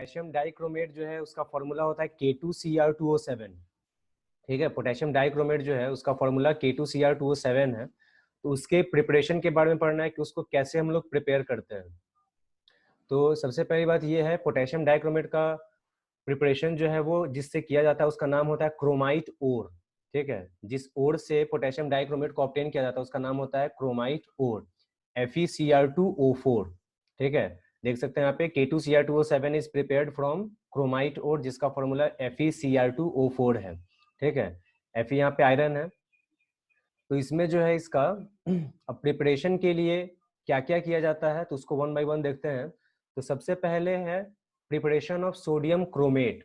Potassium dichromate जो है उसका फॉर्मूला होता है K2Cr2O7। ठीक है, पोटेशियम डाइक्रोमेट जो है उसका फॉर्मूला K2Cr2O7 है। तो उसके प्रिपरेशन के बारे में पढ़ना है कि उसको कैसे हम लोग प्रिपेयर करते हैं। तो सबसे पहली बात ये है, पोटेशियम डाइक्रोमेट का प्रिपरेशन जो है वो जिससे किया जाता है उसका नाम होता है क्रोमाइट ओर। ठीक है, जिस ओर से पोटेशियम डाइक्रोमेट को ऑब्टेन किया जाता है उसका नाम होता है क्रोमाइट ओर, FeCr2O4। ठीक है, देख सकते हैं यहाँ पे K2Cr2O7 is prepared from chromite ore जिसका फॉर्मूला FeCr2O4 है। ठीक है, Fe यहाँ पे आयरन है। तो इसमें जो है इसका अब प्रिपरेशन के लिए क्या क्या किया जाता है तो उसको वन बाय वन देखते हैं। तो सबसे पहले है preparation of sodium chromate.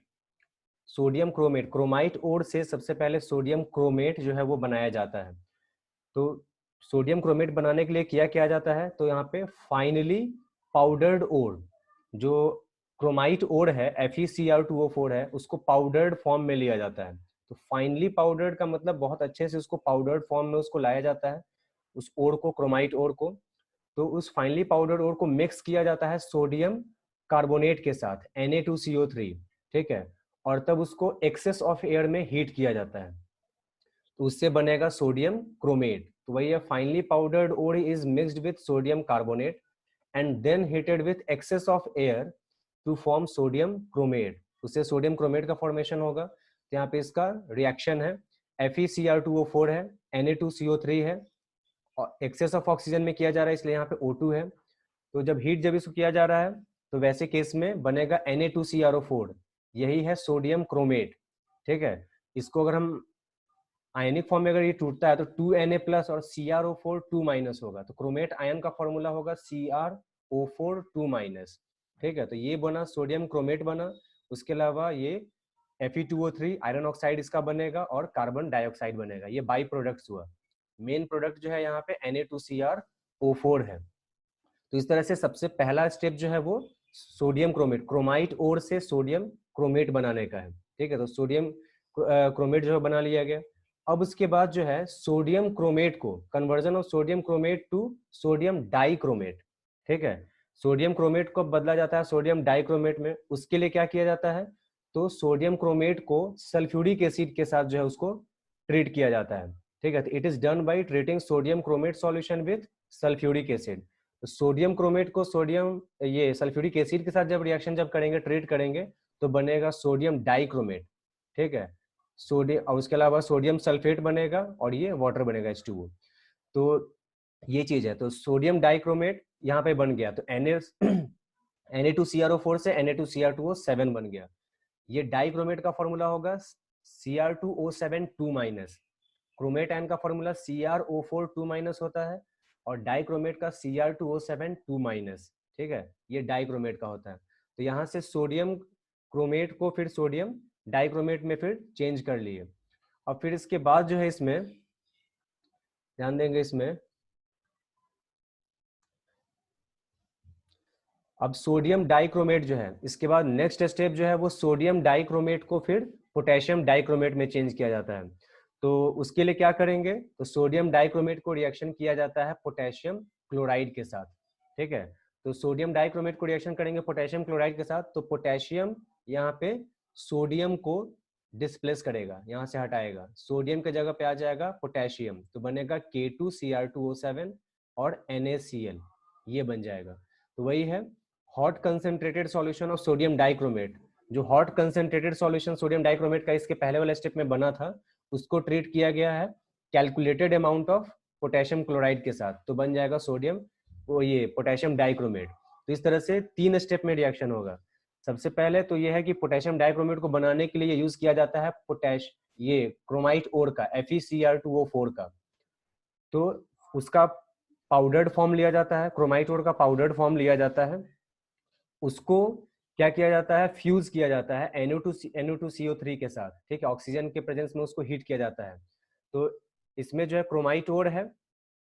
Sodium chromate, chromite ore से सबसे पहले सोडियम क्रोमेट जो है वो बनाया जाता है। तो सोडियम क्रोमेट बनाने के लिए क्या किया जाता है, तो यहाँ पे फाइनली पाउडर्ड ओर, जो क्रोमाइट ओर है FeCr2O4 है, उसको पाउडर्ड फॉर्म में लिया जाता है। तो फाइनली पाउडर्ड का मतलब बहुत अच्छे से उसको पाउडर्ड फॉर्म में उसको लाया जाता है, उस ओर को, क्रोमाइट ओर को। तो उस फाइनली पाउडर्ड ओर को मिक्स किया जाता है सोडियम कार्बोनेट के साथ Na2CO3। ठीक है, और तब उसको एक्सेस ऑफ एयर में हीट किया जाता है, तो उससे बनेगा सोडियम क्रोमेट। तो वही है, finally powdered ore is mixed with sodium carbonate and then heated with excess of air to form sodium chromate. उससे सोडियम क्रोमेट का फॉर्मेशन होगा। तो यहाँ पे इसका रिएक्शन है, FeCr2O4 है, Na2CO3 है, और एक्सेस ऑफ ऑक्सीजन में किया जा रहा है इसलिए यहाँ पे O2 है। तो जब इसको किया जा रहा है तो वैसे केस में बनेगा Na2CrO4, यही है सोडियम क्रोमेट। ठीक है, इसको अगर हम आयनिक फॉर्म में अगर ये टूटता है तो 2Na प्लस और CrO4 2 माइनस होगा, तो क्रोमेट आयन का फॉर्मूला होगा CrO4 2 माइनस। ठीक है, तो ये बना सोडियम क्रोमेट बना। उसके अलावा ये Fe2O3 आयरन ऑक्साइड इसका बनेगा और कार्बन डाइऑक्साइड बनेगा, ये बाई प्रोडक्ट्स हुआ। मेन प्रोडक्ट जो है यहाँ पे Na2CrO4 है। तो इस तरह से सबसे पहला स्टेप जो है वो सोडियम क्रोमेट, क्रोमाइट ओर से सोडियम क्रोमेट बनाने का है। ठीक है, तो सोडियम क्रोमेट जो है बना लिया गया। अब उसके बाद जो है सोडियम क्रोमेट को, conversion of sodium chromate to sodium dichromate. ठीक है, सोडियम क्रोमेट को बदला जाता है सोडियम डाइक्रोमेट में। उसके लिए क्या किया जाता है, तो सोडियम क्रोमेट को सल्फ्यूरिक एसिड के साथ जो है उसको ट्रीट किया जाता है। ठीक है, तो it is done by treating sodium chromate solution with sulphuric acid. तो सोडियम क्रोमेट को सोडियम ये सल्फ्यूरिक एसिड के साथ जब रिएक्शन जब करेंगे, ट्रीट करेंगे, तो बनेगा सोडियम डाइक्रोमेट। ठीक है, सोडियम, और उसके अलावा सोडियम सल्फेट बनेगा और ये वाटर बनेगा H2O। तो ये चीज है, तो सोडियम डाइक्रोमेट यहाँ पे बन गया। तो Na2CrO4 से Na2Cr2O7 बन गया। ये डाइक्रोमेट का फॉर्मूला होगा Cr2O7 2 माइनस। क्रोमेट आयन का फॉर्मूला CrO4 2 माइनस होता है और डाइक्रोमेट का Cr2O7 2 माइनस। ठीक है, ये डाइक्रोमेट का होता है। तो यहाँ से सोडियम क्रोमेट को फिर सोडियम डाइक्रोमेट में फिर चेंज कर लिए। और फिर इसके बाद जो है इसमें ध्यान देंगे, इसमें अब सोडियम डाइक्रोमेट जो है, इसके बाद नेक्स्ट स्टेप जो है वो सोडियम डाइक्रोमेट को फिर पोटेशियम डाइक्रोमेट में चेंज किया जाता है। तो उसके लिए क्या करेंगे, तो सोडियम डाइक्रोमेट को रिएक्शन किया जाता है पोटेशियम क्लोराइड के साथ। ठीक है, तो सोडियम डाइक्रोमेट को रिएक्शन करेंगे पोटेशियम क्लोराइड के साथ, तो पोटेशियम यहाँ पे सोडियम को डिस्प्लेस करेगा, यहाँ से हटाएगा, सोडियम के जगह पे आ जाएगा पोटेशियम, तो बनेगा K2Cr2O7 और NaCl, ये बन जाएगा। तो वही है hot concentrated solution of sodium dichromate. जो hot concentrated solution sodium dichromate का इसके पहले वाले स्टेप में बना था, उसको ट्रीट किया गया है calculated amount of potassium chloride के साथ, तो बन जाएगा सोडियम वो ये पोटेशियम डाइक्रोमेट। तो इस तरह से 3 स्टेप में रिएक्शन होगा। सबसे पहले तो ये है कि पोटेशियम डाइक्रोमेट को बनाने के लिए यूज किया जाता है पोटेश ये क्रोमाइट ओर का, FeCr2O4 का। तो उसका पाउडर्ड फॉर्म लिया जाता है, क्रोमाइट ओर का पाउडर्ड फॉर्म लिया जाता है। उसको क्या किया जाता है, फ्यूज किया जाता है NO2CO3 के साथ। ठीक है, ऑक्सीजन के प्रेजेंस में उसको हीट किया जाता है। तो इसमें जो है क्रोमाइट ओर है,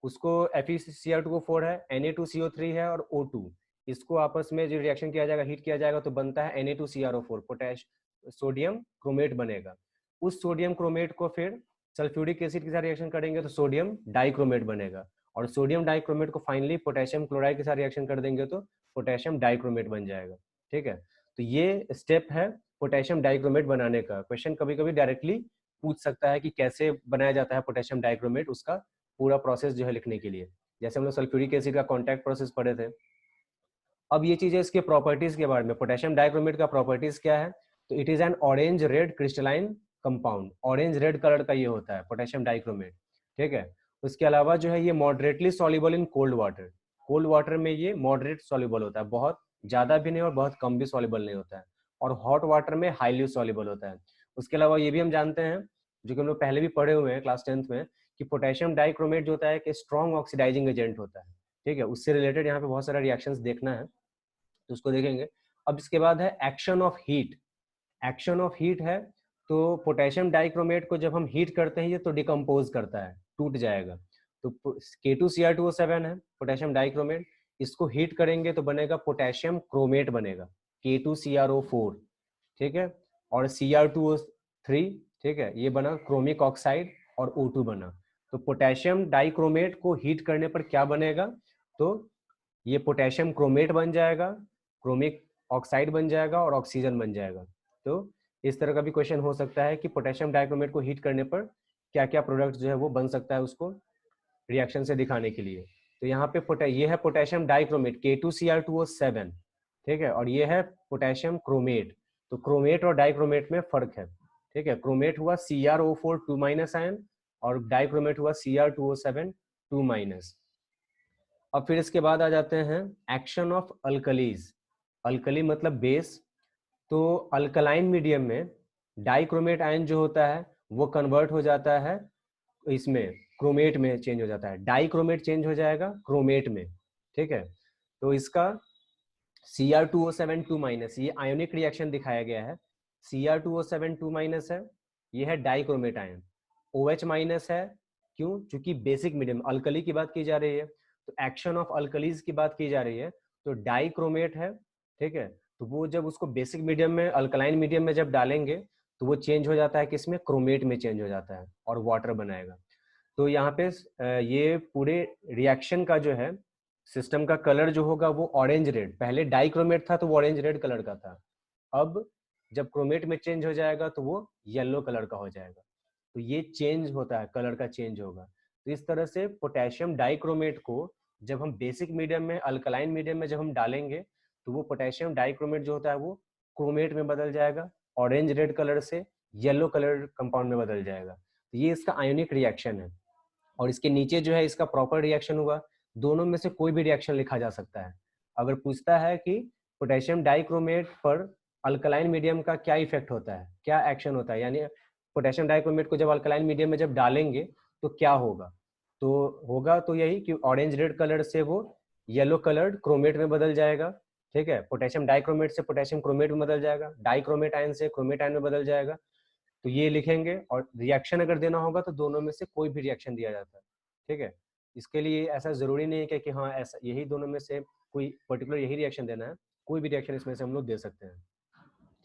उसको FeCr2O4 है, Na2CO3 है और O2, इसको आपस में जो रिएक्शन किया जाएगा, हीट किया जाएगा, तो बनता है Na2CrO4, पोटेश सोडियम क्रोमेट बनेगा। उस सोडियम क्रोमेट को फिर सल्फ्यूरिक एसिड के साथ रिएक्शन करेंगे तो सोडियम डाइक्रोमेट बनेगा, और सोडियम डाइक्रोमेट को फाइनली पोटेशियम क्लोराइड के साथ रिएक्शन कर देंगे तो पोटेशियम डाइक्रोमेट बन जाएगा। ठीक है, तो ये स्टेप है पोटेशियम डाइक्रोमेट बनाने का। क्वेश्चन कभी कभी डायरेक्टली पूछ सकता है कि कैसे बनाया जाता है पोटेशियम डाइक्रोमेट, उसका पूरा प्रोसेस जो है लिखने के लिए, जैसे हम लोग सल्फ्यूरिक एसिड का कॉन्टैक्ट प्रोसेस पढ़े थे। अब ये चीजें इसके प्रॉपर्टीज के बारे में, पोटेशियम डाइक्रोमेट का प्रॉपर्टीज क्या है, तो it is an orange red crystalline compound, orange red colour का ये होता है पोटेशियम डाइक्रोमेट, ठीक है। उसके अलावा जो है ये moderately soluble in cold water, cold water में ये मॉडरेट सॉल्युबल होता है, बहुत ज्यादा भी नहीं और बहुत कम भी सॉल्युबल नहीं होता है, और हॉट वाटर में हाईली सॉल्युबल होता है। उसके अलावा ये भी हम जानते हैं, जो कि हम लोग पहले भी पढ़े हुए हैं क्लास 10th में, कि पोटेशियम डाइक्रोमेट जो होता है कि स्ट्रॉन्ग ऑक्सीडाइजिंग एजेंट होता है, ठीक है। उससे रिलेटेड यहाँ पे बहुत सारा रिएक्शंस देखना है, तो उसको देखेंगे। अब इसके बाद है action of heat. Action of heat है, तो पोटेशियम डाइक्रोमेट को जब हम हीट करते हैं ये तो डिकम्पोज करता है, टूट जाएगा। तो K2Cr2O7 है पोटेशियम डाइक्रोमेट, इसको हीट करेंगे तो बनेगा पोटेशियम क्रोमेट बनेगा, K2CrO4, ठीक है। और Cr2O3, ठीक है, ये बना क्रोमिक ऑक्साइड, और O2 बना। तो पोटेशियम डाइक्रोमेट को हीट करने पर क्या बनेगा, तो ये पोटेशियम क्रोमेट बन जाएगा, क्रोमिक ऑक्साइड बन जाएगा, और ऑक्सीजन बन जाएगा। तो इस तरह का भी क्वेश्चन हो सकता है कि पोटेशियम डाइक्रोमेट को हीट करने पर क्या क्या प्रोडक्ट जो है वो बन सकता है, उसको रिएक्शन से दिखाने के लिए। तो यहाँ पे ये है पोटेशियम डाइक्रोमेट K2Cr2O7, ठीक है, और ये है पोटेशियम क्रोमेट। तो क्रोमेट और डाइक्रोमेट में फर्क है, ठीक है। क्रोमेट हुआ CrO4 2- आयन, और डाइक्रोमेट हुआ Cr2O7 2-। अब फिर इसके बाद आ जाते हैं एक्शन ऑफ अल्कलीज। अल्कली मतलब बेस। तो अल्कलाइन मीडियम में डाइक्रोमेट आयन जो होता है वो कन्वर्ट हो जाता है इसमें, क्रोमेट में चेंज हो जाता है, डाइक्रोमेट चेंज हो जाएगा क्रोमेट में, ठीक है। तो इसका Cr2O7 2-, ये आयोनिक रिएक्शन दिखाया गया है। Cr2O7 2- है, ये है डाइक्रोमेट आयन। OH- है, क्यों, चूंकि बेसिक मीडियम अल्कली की बात की जा रही है, तो एक्शन ऑफ अल्कलीज की बात की जा रही है, तो डाइक्रोमेट है, ठीक है। तो वो जब उसको बेसिक मीडियम में, अल्कलाइन मीडियम में जब डालेंगे तो वो चेंज हो जाता है किसमें, क्रोमेट में चेंज हो जाता है और वाटर बनाएगा। तो यहाँ पे ये पूरे रिएक्शन का जो है सिस्टम का कलर जो होगा वो ऑरेंज रेड, पहले डाइक्रोमेट था तो वो ऑरेंज रेड कलर का था, अब जब क्रोमेट में चेंज हो जाएगा तो वो येलो कलर का हो जाएगा। तो ये चेंज होता है, कलर का चेंज होगा। तो इस तरह से पोटेशियम डाइक्रोमेट को जब हम बेसिक मीडियम में, अल्कलाइन मीडियम में जब हम डालेंगे तो वो पोटेशियम डाइक्रोमेट जो होता है वो क्रोमेट में बदल जाएगा, ऑरेंज रेड कलर से येलो कलर कंपाउंड में बदल जाएगा। तो ये इसका आयोनिक रिएक्शन है। और इसके नीचे जो है इसका प्रॉपर रिएक्शन हुआ, दोनों में से कोई भी रिएक्शन लिखा जा सकता है। अगर पूछता है कि पोटेशियम डाइक्रोमेट पर अल्कलाइन मीडियम का क्या इफेक्ट होता है, क्या एक्शन होता है, यानी पोटेशियम डाइक्रोमेट को जब अल्कलाइन मीडियम में जब डालेंगे तो क्या होगा, तो होगा तो यही कि ऑरेंज रेड कलर से वो येलो कलर्ड क्रोमेट में बदल जाएगा, ठीक है। पोटेशियम डाइक्रोमेट से पोटेशियम क्रोमेट में बदल जाएगा, डाइक्रोमेट आयन से क्रोमेट आयन में बदल जाएगा। तो ये लिखेंगे, और रिएक्शन अगर देना होगा तो दोनों में से कोई भी रिएक्शन दिया जाता है, ठीक है। इसके लिए ऐसा जरूरी नहीं है कि हाँ ऐसा यही दोनों में से कोई पर्टिकुलर यही रिएक्शन देना है, कोई भी रिएक्शन इसमें से हम लोग दे सकते हैं,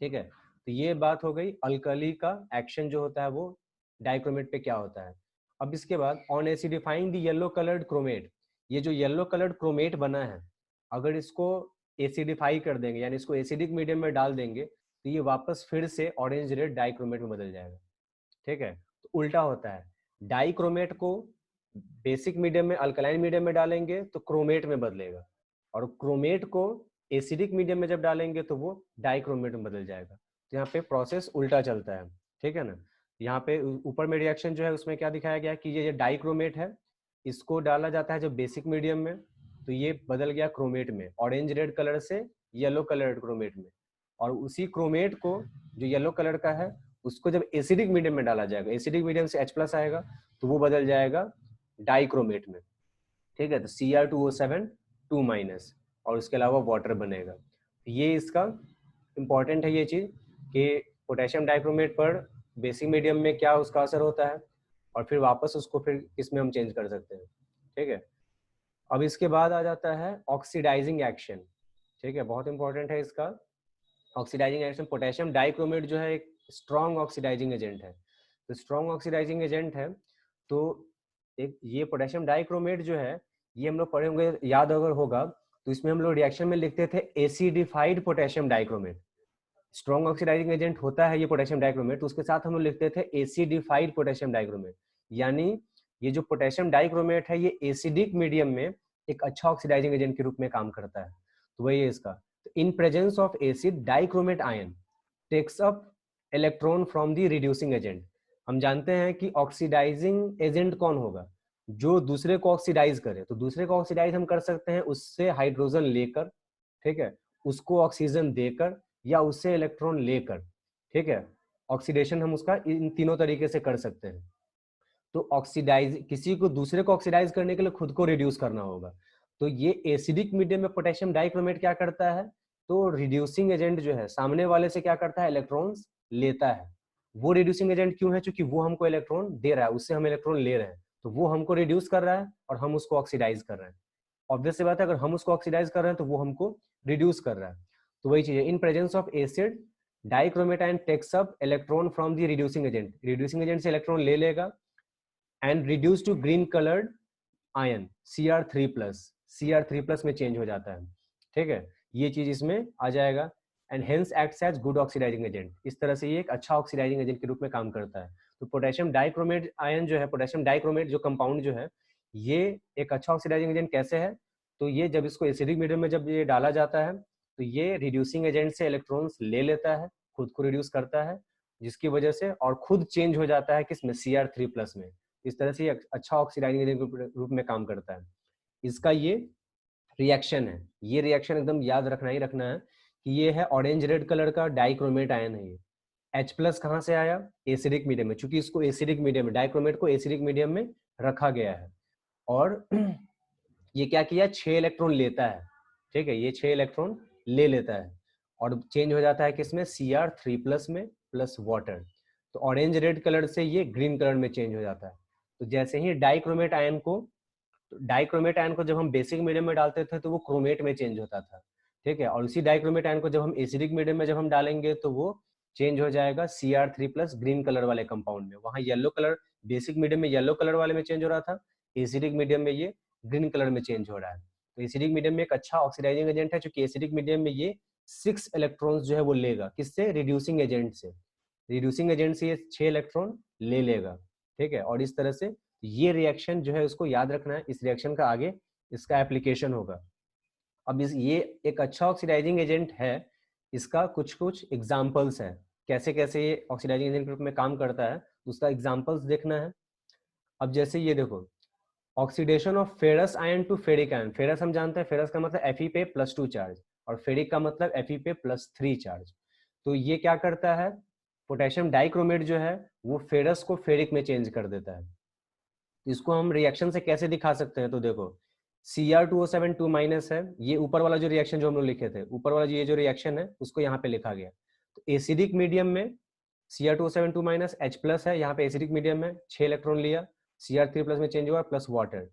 ठीक है। तो ये बात हो गई अल्कली का एक्शन जो होता है वो डाइक्रोमेट पे क्या होता है। अब इसके बाद on acidifying the yellow coloured chromate, ये जो येलो कलर्ड क्रोमेट बना है अगर इसको एसिडिफाई कर देंगे, यानी इसको एसिडिक मीडियम में डाल देंगे तो ये वापस फिर से ऑरेंज रेड डाइक्रोमेट में बदल जाएगा, ठीक है। तो उल्टा होता है, डाइक्रोमेट को बेसिक मीडियम में, अल्कलाइन मीडियम में डालेंगे तो क्रोमेट में बदलेगा, और क्रोमेट को एसिडिक मीडियम में जब डालेंगे तो वो डाइक्रोमेट में बदल जाएगा। तो यहाँ पे प्रोसेस उल्टा चलता है, ठीक है ना। यहाँ पे ऊपर में रिएक्शन जो है उसमें क्या दिखाया गया कि ये डाइक्रोमेट है, इसको डाला जाता है जब बेसिक मीडियम में तो ये बदल गया क्रोमेट में, ऑरेंज रेड कलर से येलो कलर क्रोमेट में। और उसी क्रोमेट को जो येलो कलर का है उसको जब एसिडिक मीडियम में डाला जाएगा, एसिडिक मीडियम से H+ आएगा तो वो बदल जाएगा डाइक्रोमेट में, ठीक है। तो Cr2O7 2-, और उसके अलावा वाटर बनेगा। ये इसका इंपॉर्टेंट है ये चीज कि पोटेशियम डाइक्रोमेट पर बेसिक मीडियम में क्या उसका असर होता है, और फिर वापस उसको फिर इसमें हम चेंज कर सकते हैं, ठीक है। अब इसके बाद आ जाता है ऑक्सीडाइजिंग एक्शन, ठीक है, बहुत इंपॉर्टेंट है इसका ऑक्सीडाइजिंग एक्शन। पोटेशियम डाइक्रोमेट जो है एक स्ट्रॉन्ग ऑक्सीडाइजिंग एजेंट है, तो स्ट्रॉन्ग ऑक्सीडाइजिंग एजेंट है, तो एक ये पोटेशियम डाइक्रोमेट जो है ये हम लोग पढ़े होंगे, याद अगर होगा तो इसमें हम लोग रिएक्शन में लिखते थे acidified potassium dichromate, strong oxidising agent होता है ये पोटेशियम डाइक्रोमेट, तो उसके साथ हम लोग लिखते थे एसिडिफाइड पोटेशियम डाइक्रोमेट, यानी ये जो पोटेशियम डाइक्रोमेट है ये एसिडिक मीडियम में एक अच्छा ऑक्सीडाइजिंग एजेंट के रूप में काम करता है। तो वही है इसका, in presence of acid dichromate ion takes up electron from the reducing agent. हम जानते हैं कि ऑक्सीडाइजिंग एजेंट कौन होगा, जो दूसरे को ऑक्सीडाइज करे। तो दूसरे को ऑक्सीडाइज हम कर सकते हैं उससे हाइड्रोजन लेकर, ठीक है, उसको ऑक्सीजन देकर या उससे इलेक्ट्रॉन लेकर, ठीक है। ऑक्सीडेशन हम उसका इन तीनों तरीके से कर सकते हैं। तो ऑक्सीडाइज, किसी को दूसरे को ऑक्सीडाइज करने के लिए खुद को रिड्यूस करना होगा। तो ये एसिडिक मीडियम में पोटेशियम डाइक्रोमेट क्या करता है, तो रिड्यूसिंग एजेंट जो है सामने वाले से क्या करता है, इलेक्ट्रॉन्स लेता है। वो रिड्यूसिंग एजेंट क्यों है, क्योंकि वो हमको इलेक्ट्रॉन दे रहा है, उससे हम इलेक्ट्रॉन ले रहे हैं, तो वो हमको रिड्यूस कर रहा है और हम उसको ऑक्सीडाइज कर रहे हैं। ऑब्वियस सी बात है, अगर हम उसको ऑक्सीडाइज कर रहे हैं तो वो हमको रिड्यूस कर रहा है। तो वही चीज है, in presence of acid dichromate ion takes up electron from the reducing agent, reducing agent से इलेक्ट्रॉन ले लेगा and reduce to green coloured ion Cr3+, Cr3+ में चेंज हो जाता है, ठीक है। ये चीज इसमें आ जाएगा and hence acts as good oxidising agent. इस तरह से ये एक अच्छा ऑक्सीडाइजिंग एजेंट के रूप में काम करता है। तो पोटेशियम डाइक्रोमेट आयन जो है, पोटेशियम डाइक्रोमेट जो कंपाउंड जो है, ये एक अच्छा ऑक्सीडाइजिंग एजेंट कैसे है, तो ये जब इसको एसिडिक मीडियम में जब ये डाला जाता है तो ये रिड्यूसिंग एजेंट से इलेक्ट्रॉन्स ले लेता है, खुद को रिड्यूस करता है, जिसकी वजह से और खुद चेंज हो जाता है किसमें, Cr3+ में। इस तरह से ये अच्छा ऑक्सीडाइजिंग एजेंट के रूप में काम करता है। इसका ये रिएक्शन है, ये रिएक्शन एकदम याद रखना ही रखना है कि ये है ऑरेंज रेड कलर का डाइक्रोमेट आयन है। ये H+ कहाँ से आया, एसिडिक मीडियम में, चूंकि इसको एसिडिक मीडियम में, डाइक्रोमेट को एसिडिक मीडियम में रखा गया है और ये क्या किया, 6 इलेक्ट्रॉन लेता है, ठीक है, ये 6 इलेक्ट्रॉन ले लेता है और चेंज हो जाता है किसमें, Cr3+ में प्लस वाटर। तो ऑरेंज रेड कलर से ये ग्रीन कलर में चेंज हो जाता है। तो जैसे ही डाइक्रोमेट आयन को, तो डाइक्रोमेट आयन को जब हम बेसिक मीडियम में डालते थे तो वो क्रोमेट में चेंज होता था, ठीक है, और उसी डाइक्रोमेट आयन को जब हम एसिडिक मीडियम में जब हम डालेंगे तो वो चेंज हो जाएगा Cr3+ ग्रीन कलर वाले कंपाउंड में। वहां येलो कलर, बेसिक मीडियम में येलो कलर वाले में चेंज हो रहा था, एसिडिक मीडियम में ये ग्रीन कलर में चेंज हो रहा है। तो एसिडिक मीडियम में एक अच्छा ऑक्सीडाइजिंग एजेंट है, क्योंकि एसिडिक मीडियम में ये 6 इलेक्ट्रॉन्स जो है वो लेगा, किससे, रिड्यूसिंग एजेंट से। रिड्यूसिंग एजेंट से ये 6 इलेक्ट्रॉन ले लेगा, ठीक है। और इस तरह से ये रिएक्शन जो है उसको याद रखना है, इस रिएक्शन का आगे इसका एप्लीकेशन होगा। अब इस ये एक अच्छा ऑक्सीडाइजिंग एजेंट है, इसका कुछ कुछ एग्जांपल्स है, कैसे कैसे ये ऑक्सीडाइजिंग एजेंट के रूप में काम करता है, उसका एग्जांपल्स देखना है। अब जैसे ये देखो, oxidation of ferrous ion to ferric ion. Ferrous हम जानते हैं, फेरस का मतलब Fe पे +2 चार्ज और फेरिक का मतलब Fe पे +3 चार्ज। तो ये क्या करता है, पोटेशियम डाइक्रोमेट जो है वो फेरस को फेरिक में चेंज कर देता है। इसको हम रिएक्शन से कैसे दिखा सकते हैं, तो देखो Cr2O7 2- है, ये ऊपर वाला जो रिएक्शन जो हम लोग लिखे थे, ऊपर वाला ये जो रिएक्शन है उसको यहाँ पे लिखा गया। तो एसिडिक मीडियम में Cr2O7 2- H+ है, यहाँ पे एसिडिक मीडियम में 6 इलेक्ट्रॉन लिया, Cr3+ में चेंज हुआ प्लस वाटर,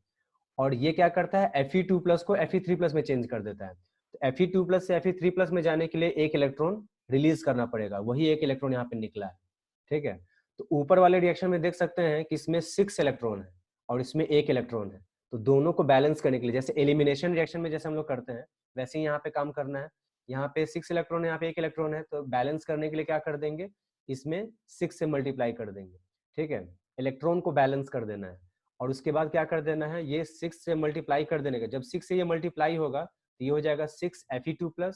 और ये क्या करता है, Fe2+ को Fe3+ में चेंज कर देता है। तो Fe2+ से Fe3+ में जाने के लिए एक इलेक्ट्रॉन रिलीज करना पड़ेगा, वही एक इलेक्ट्रॉन यहाँ पे निकला है, ठीक है। तो ऊपर वाले रिएक्शन में देख सकते हैं कि इसमें 6 इलेक्ट्रॉन है और इसमें एक इलेक्ट्रॉन है। तो दोनों को बैलेंस करने के लिए, जैसे एलिमिनेशन रिएक्शन में जैसे हम लोग करते हैं वैसे ही यहाँ पे काम करना है। यहाँ पे 6 इलेक्ट्रॉन है, यहाँ पे एक इलेक्ट्रॉन है, तो बैलेंस करने के लिए क्या कर देंगे, इसमें 6 से मल्टीप्लाई कर देंगे, ठीक है, इलेक्ट्रॉन को बैलेंस कर देना है। और उसके बाद क्या कर देना है, ये 6 से मल्टीप्लाई कर देने का, जब 6 से ये मल्टीप्लाई होगा तो ये हो जाएगा 6 Fe2+,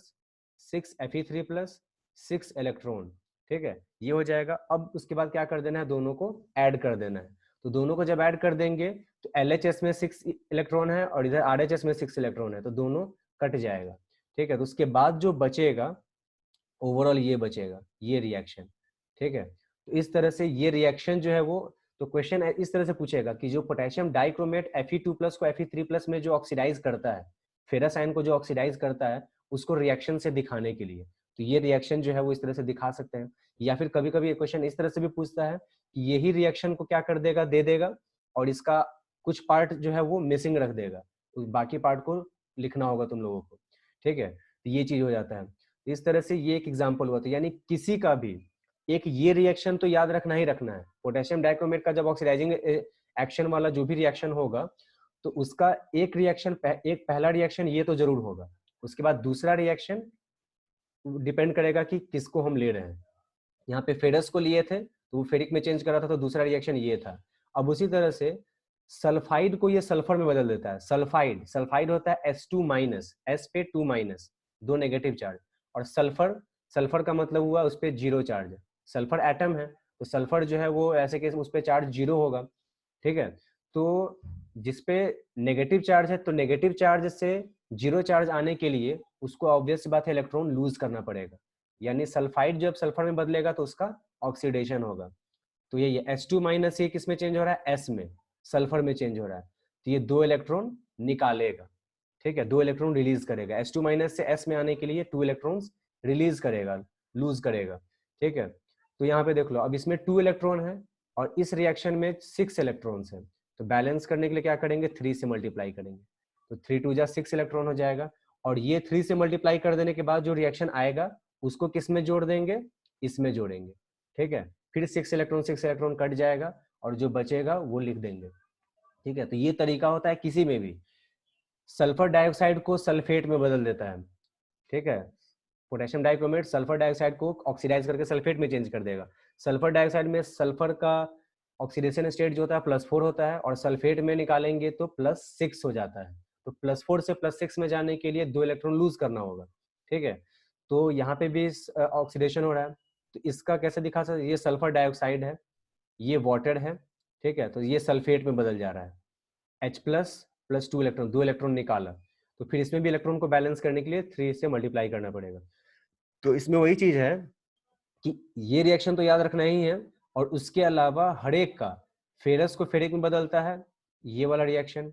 6 Fe3+, 6 इलेक्ट्रॉन, ठीक है, ये हो जाएगा। अब उसके बाद क्या कर देना है, दोनों को ऐड कर देना है। तो दोनों को जब ऐड कर देंगे तो LHS में 6 इलेक्ट्रॉन है और इधर RHS में 6 इलेक्ट्रॉन है, तो दोनों कट जाएगा, ठीक है। तो उसके बाद जो बचेगा ओवरऑल ये बचेगा, ये रिएक्शन, ठीक है। तो इस तरह से ये रिएक्शन जो है वो, तो क्वेश्चन इस तरह से पूछेगा कि जो पोटेशियम डाइक्रोमेट Fe2+ को Fe3+ में जो ऑक्सीडाइज करता है, फेरस आयन को जो ऑक्सीडाइज करता है, उसको रिएक्शन से दिखाने के लिए, तो ये रिएक्शन जो है वो इस तरह से दिखा सकते हैं। या फिर कभी कभी क्वेश्चन इस तरह से भी पूछता है कि यही रिएक्शन को क्या कर देगा, दे देगा, और इसका कुछ पार्ट जो है वो मिसिंग रख देगा, तो बाकी पार्ट को लिखना होगा तुम लोगों को, ठीक है। तो ये चीज हो जाता है। इस तरह से ये एक एग्जाम्पल हुआ था, यानी किसी का भी एक ये रिएक्शन तो याद रखना ही रखना है। पोटेशियम डाइक्रोमेट का जब ऑक्सीडाइजिंग एक्शन वाला जो भी रिएक्शन होगा तो उसका एक रिएक्शन, एक पहला रिएक्शन ये तो जरूर होगा, उसके बाद दूसरा रिएक्शन डिपेंड करेगा कि किसको हम ले रहे हैं। यहाँ पे फेरस को लिए थे तो वो फेरिक में चेंज करा था, तो दूसरा रिएक्शन ये था। अब उसी तरह से सल्फाइड को ये सल्फर में बदल देता है। सल्फाइड सल्फाइड होता है S2 माइनस, S पे 2 माइनस, 2 नेगेटिव चार्ज, और सल्फर, सल्फर का मतलब हुआ उस पर 0 चार्ज। सल्फर एटम है तो सल्फर जो है वो ऐसे केस में उस पर चार्ज 0 होगा, ठीक है। तो जिसपे नेगेटिव चार्ज है, तो नेगेटिव चार्ज से 0 चार्ज आने के लिए उसको ऑब्वियस बात है इलेक्ट्रॉन लूज करना पड़ेगा, यानी सल्फाइड जब सल्फर में बदलेगा तो उसका ऑक्सीडेशन होगा। तो ये S2 माइनस ये किस में चेंज हो रहा है, S में, सल्फर में चेंज हो रहा है, तो ये 2 इलेक्ट्रॉन निकालेगा, ठीक है, 2 इलेक्ट्रॉन रिलीज करेगा। S2 माइनस से S में आने के लिए 2 इलेक्ट्रॉन्स रिलीज करेगा, लूज करेगा, ठीक है। तो यहाँ पे देख लो, अब इसमें 2 इलेक्ट्रॉन है और इस रिएक्शन में 6 इलेक्ट्रॉन्स हैं, तो बैलेंस करने के लिए क्या करेंगे, 3 से मल्टीप्लाई करेंगे, तो 3 2 जा 6 इलेक्ट्रॉन हो जाएगा। और ये 3 से मल्टीप्लाई कर देने के बाद जो रिएक्शन आएगा उसको किस में जोड़ देंगे, इसमें जोड़ेंगे, ठीक है। फिर 6 इलेक्ट्रॉन कट जाएगा और जो बचेगा वो लिख देंगे, ठीक है। तो ये तरीका होता है किसी में भी। सल्फर डाइऑक्साइड को सल्फेट में बदल देता है, ठीक है। पोटेशियम डाइक्रोमेट सल्फर डाइऑक्साइड को ऑक्सीडाइज करके सल्फेट में चेंज कर देगा। सल्फर डाइऑक्साइड में सल्फर का ऑक्सीडेशन स्टेट जो होता है +4 होता है, और सल्फेट में निकालेंगे तो +6 हो जाता है। तो +4 से +6 में जाने के लिए 2 इलेक्ट्रॉन लूज करना होगा, ठीक है। तो यहाँ पे भी ऑक्सीडेशन हो रहा है, तो इसका कैसे दिखा सकते, ये सल्फर डाइऑक्साइड है, ये वाटर है, ठीक है, तो ये सल्फेट में बदल जा रहा है। H प्लस 2 इलेक्ट्रॉन, 2 इलेक्ट्रॉन निकाला, तो फिर इसमें भी इलेक्ट्रॉन को बैलेंस करने के लिए 3 से मल्टीप्लाई करना पड़ेगा। तो इसमें वही चीज है कि ये रिएक्शन तो याद रखना ही है, और उसके अलावा हर एक का, फेरस को फेरिक में बदलता है ये वाला रिएक्शन,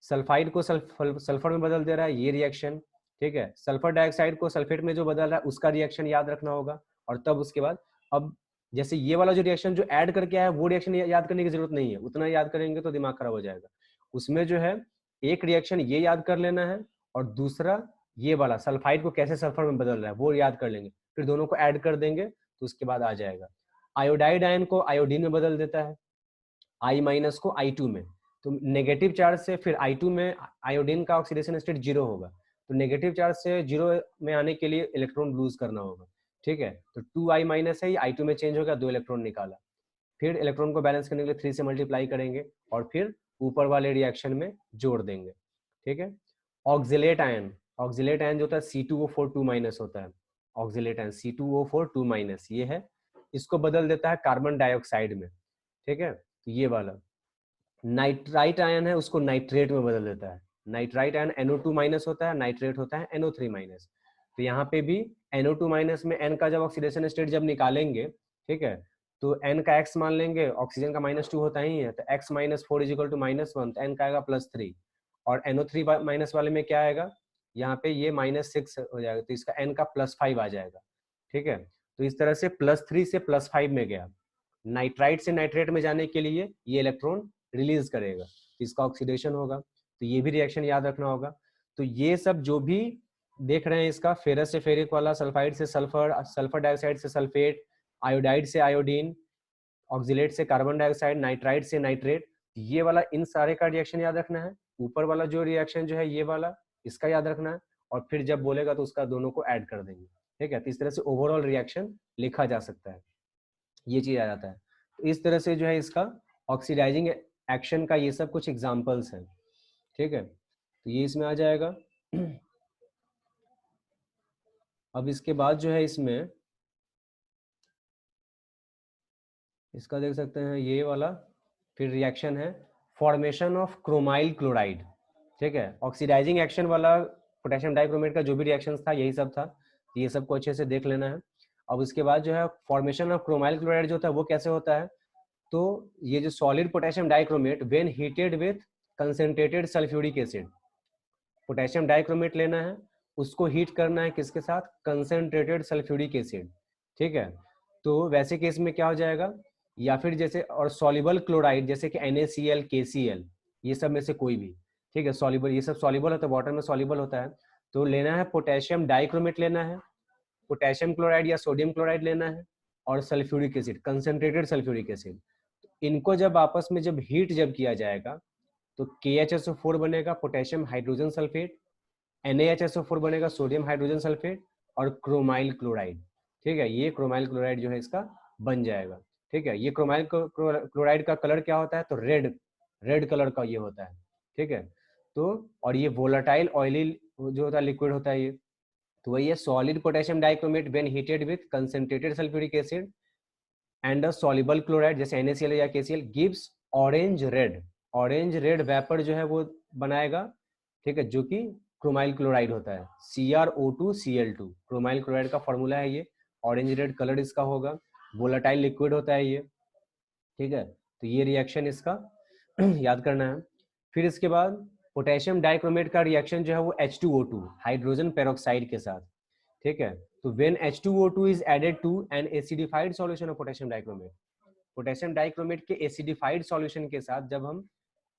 सल्फाइड को सल्फर में बदल दे रहा है ये रिएक्शन, ठीक है। सल्फर डाइऑक्साइड को सल्फेट में जो बदल रहा है उसका रिएक्शन याद रखना होगा। और तब उसके बाद अब जैसे ये वाला जो रिएक्शन जो ऐड करके आया वो रिएक्शन याद करने की जरूरत नहीं है, उतना याद करेंगे तो दिमाग खराब हो जाएगा। उसमें जो है एक रिएक्शन ये याद कर लेना है, और दूसरा ये वाला सल्फाइड को कैसे सल्फर में बदल रहा है वो याद कर लेंगे, फिर दोनों को ऐड कर देंगे तो उसके बाद आ जाएगा। आयोडाइड आयन को आयोडीन में बदल देता है, I माइनस को I2 में, तो नेगेटिव चार्ज से फिर I2 में आयोडीन का ऑक्सीडेशन स्टेट 0 होगा, तो नेगेटिव चार्ज से 0 में आने के लिए इलेक्ट्रॉन लूज करना होगा, ठीक है। तो 2I माइनस है, ये I2 में चेंज होगा, 2 इलेक्ट्रॉन निकाला, फिर इलेक्ट्रॉन को बैलेंस करने के लिए 3 से मल्टीप्लाई करेंगे और फिर ऊपर वाले रिएक्शन में जोड़ देंगे, ठीक है। ऑक्जिलेट आयन, ऑक्जिलेट आयन जो होता है C2O4 2 माइनस होता है, ऑक्जिलेट आयन C2O4 2 माइनस ये है, इसको बदल देता है कार्बन डाइऑक्साइड में, ठीक है। तो ये वाला नाइट्राइट आयन है उसको नाइट्रेट में बदल देता है। नाइट्राइट आयन NO2 माइनस होता है, नाइट्रेट होता है NO3 माइनस। तो यहाँ पे भी NO2 माइनस में N का जब ऑक्सीडेशन स्टेट जब निकालेंगे, ठीक है, तो N का X मान लेंगे, ऑक्सीजन का -2 होता ही है, तो X माइनस 4 इजिकल टू -1, तो N का आएगा +3, और NO3 माइनस वाले में क्या आएगा, यहाँ पे ये -6 हो जाएगा, तो इसका N का +5 आ जाएगा, ठीक है। तो इस तरह से +3 से +5 में गया। नाइट्राइट से नाइट्रेट में जाने के लिए ये इलेक्ट्रॉन रिलीज करेगा, तो इसका ऑक्सीडेशन होगा, तो ये भी रिएक्शन याद रखना होगा। तो ये सब जो भी देख रहे हैं इसका, फेरस से फेरिक वाला, सल्फाइड से सल्फर, सल्फर डाइऑक्साइड से सल्फेट, आयोडाइड से आयोडीन, ऑक्जिलेट से कार्बन डाइऑक्साइड, नाइट्राइट से नाइट्रेट, ये वाला इन सारे का रिएक्शन याद रखना है। ऊपर वाला जो रिएक्शन जो है ये वाला, इसका याद रखना है, और फिर जब बोलेगा तो उसका दोनों को ऐड कर देंगे, ठीक है। तो इस तरह से ओवरऑल रिएक्शन लिखा जा सकता है, ये चीज आ जाता है। तो इस तरह से जो है इसका ऑक्सीडाइजिंग एक्शन का ये सब कुछ एग्जांपल्स हैं, ठीक है। तो ये इसमें आ जाएगा। अब इसके बाद जो है इसमें इसका देख सकते हैं ये वाला, फिर रिएक्शन है फॉर्मेशन ऑफ क्रोमाइल क्लोराइड, ठीक है। ऑक्सीडाइजिंग एक्शन वाला पोटेशियम डाइक्रोमेट का जो भी रिएक्शन था यही सब था, ये सब को अच्छे से देख लेना है। अब उसके बाद जो है फॉर्मेशन ऑफ क्रोमाइल क्लोराइड जो होता है वो कैसे होता है, तो ये जो solid potassium dichromate when heated with concentrated sulphuric acid, potassium dichromate लेना है, उसको हीट करना है किसके साथ, कंसंट्रेटेड सल्फ्यूरिक एसिड, ठीक है। तो वैसे केस में क्या हो जाएगा, या फिर जैसे और सॉल्युबल क्लोराइड जैसे कि NaCl KCl, ये सब में से कोई भी, ठीक है, सॉल्युबल, ये सब सॉल्युबल होता है, वाटर में सॉल्युबल होता है। तो लेना है पोटेशियम डाइक्रोमेट लेना है, पोटेशियम क्लोराइड या सोडियम क्लोराइड लेना है, और sulphuric acid, concentrated sulphuric acid. इनको जब आपस में जब हीट जब किया जाएगा तो KHSO4 बनेगा, पोटेशियम हाइड्रोजन सल्फेट, NaHSO4 बनेगा, सोडियम हाइड्रोजन सल्फेट, और क्रोमाइल क्लोराइड। ठीक है, ये क्रोमाइल क्लोराइड जो है इसका बन जाएगा। ठीक है, ये क्रोमाइल क्लोराइड का कलर क्या होता है, तो रेड, रेड कलर का ये होता है। ठीक है, तो और ये वोलाटाइल ऑयली जो होता है लिक्विड होता है ये। तो वही है, solid potassium dichromate when heated with concentrated sulphuric acid and a soluble chloride जैसे NaCl या KCl gives orange red. Orange red vapour जो है वो बनाएगा। ठीक है, जो कि क्रोमाइल क्लोराइड होता है, CrO2Cl2 क्रोमाइल क्लोराइड का फॉर्मूला है ये। ऑरेंज रेड कलर इसका होगा, वोलाटाइल लिक्विड होता है ये। ठीक है, तो ये रिएक्शन इसका याद करना है। फिर इसके बाद पोटेशियम डाइक्रोमेट का रिएक्शन जो है वो H2O2 हाइड्रोजन पेरोक्साइड के साथ। ठीक है, तो when H2O2 is added to an acidified solution of potassium dichromate, potassium dichromate के एसिडिफाइड सॉल्यूशन के साथ जब हम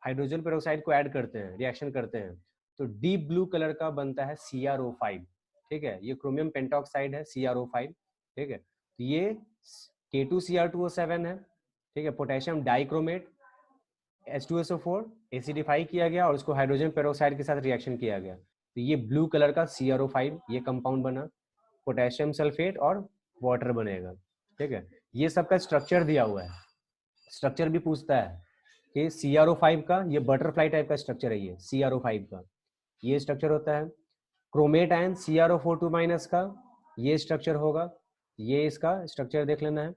हाइड्रोजन पेरोक्साइड को ऐड करते हैं, रिएक्शन करते हैं, तो डीप ब्लू कलर का बनता है CrO5। ठीक है, ये क्रोमियम पेंटॉक्साइड है CrO5। ठीक है, तो ये K2Cr2O7 है। ठीक है, पोटेशियम डाइक्रोमेट H2SO4 एसिडिफाई किया गया और उसको हाइड्रोजन पेरोक्साइड के साथ रिएक्शन किया गया, तो ये ब्लू कलर का CrO5 ये कंपाउंड बना, पोटेशियम सल्फेट और वाटर बनेगा। ठीक है, ये सबका स्ट्रक्चर दिया हुआ है। स्ट्रक्चर भी पूछता है कि CrO5 का ये बटरफ्लाई टाइप का स्ट्रक्चर है, ये CrO5 का ये स्ट्रक्चर होता है। क्रोमेट आयन CrO4 2- का ये स्ट्रक्चर होगा, ये इसका स्ट्रक्चर देख लेना है।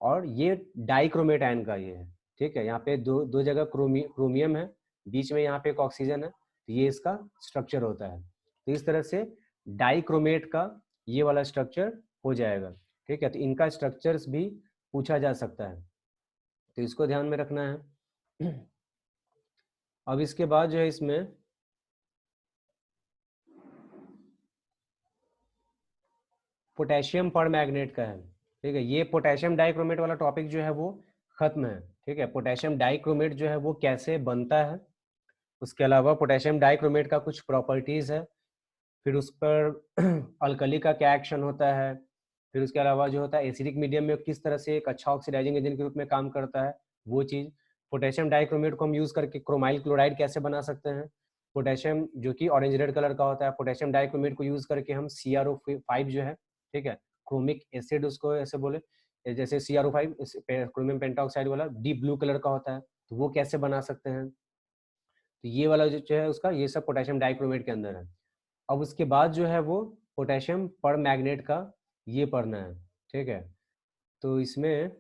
और ये डाइक्रोमेट आयन का ये है। ठीक है, यहाँ पे दो दो जगह क्रोमियम है, बीच में यहाँ पे एक ऑक्सीजन है, तो ये इसका स्ट्रक्चर होता है। तो इस तरह से डाइक्रोमेट का ये वाला स्ट्रक्चर हो जाएगा। ठीक है, तो इनका स्ट्रक्चर्स भी पूछा जा सकता है, तो इसको ध्यान में रखना है। अब इसके बाद जो है इसमें पोटेशियम पर मैग्नेट का है। ठीक है, ये पोटेशियम डाइक्रोमेट वाला टॉपिक जो है वो खत्म है। ठीक है, पोटेशियम डाइक्रोमेट जो है वो कैसे बनता है, उसके अलावा पोटेशियम डाइक्रोमेट का कुछ प्रॉपर्टीज है, फिर उस पर अल्कली का क्या एक्शन होता है, फिर उसके अलावा जो होता है एसिडिक मीडियम में किस तरह से एक अच्छा ऑक्सीडाइजिंग एजेंट के रूप में काम करता है, वो चीज़। पोटेशियम डाइक्रोमेट को हम यूज़ करके क्रोमाइल क्लोराइड कैसे बना सकते हैं, पोटेशियम जो कि ऑरेंज रेड कलर का होता है, पोटेशियम डाइक्रोमेट को यूज़ करके हम CrO5 जो है, ठीक है, क्रोमिक एसिड उसको ऐसे बोले, जैसे CrO5 क्रोमियम पेंटाऑक्साइड वाला डीप ब्लू कलर का होता है, तो वो कैसे बना सकते हैं। तो ये वाला जो है उसका ये सब पोटेशियम डाइक्रोमेट के अंदर है। अब उसके बाद जो है वो पोटेशियम पर मैग्नेट का ये पढ़ना है। ठीक है, तो इसमें